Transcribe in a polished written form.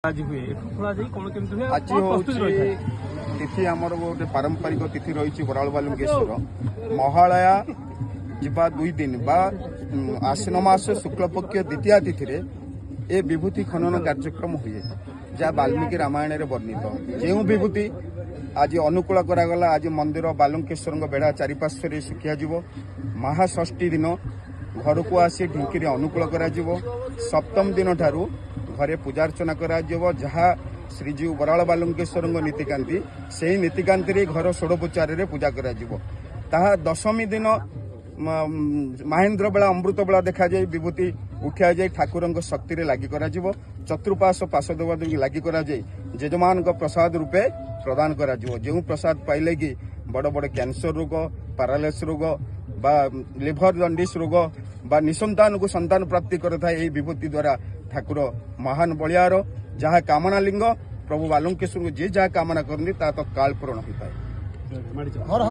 आज हुए कौन केमती हुए आज तिथि आमर गोटे पारंपरिक तिथि रही बराल बालुंकेश्वर महालया जीवा 2 दिन बा आश्विन मास शुक्लपक्ष द्वितीय तिथि ए विभूति खनन कार्यक्रम हुए जहाँ वाल्मीकि रामायण रे वर्णित जो विभूति आज अनुकूल करागला आज मंदिर बालुंकेश्वर बेड़ा चारिपार्श्व सुखिया महाषष्ठी दिन घर को आसी ढिंकी अनुकूल करा सप्तम दिन ठारू घरे पूजार्चना करा जहाँ श्रीजीव बराल बालुंकेश्वर नीतिकांति से नीतिकांति घर षोड़ोपचार पूजा करा ताहा दशमी दिन महेन्द्र बेला अमृत बेला देखा जाए विभूति उठा जाए ठाकुर शक्ति रे लागि करा चतुर्पाश पार्षद लागि करा जेजमान प्रसाद रूपे प्रदान करा जो प्रसाद पाइले कि बड़ बड़ कैंसर रोग पैरालाइसिस रोग बा लिभर जंडिस रोग बा निसंतान को संतान प्राप्ति करता है विभूति द्वारा ठाकुर महान बलियार जहाँ कामना लिंग प्रभु बालुंकेश्वर जी जहाँ कामना करनी ता तो काल पूर्ण होता है।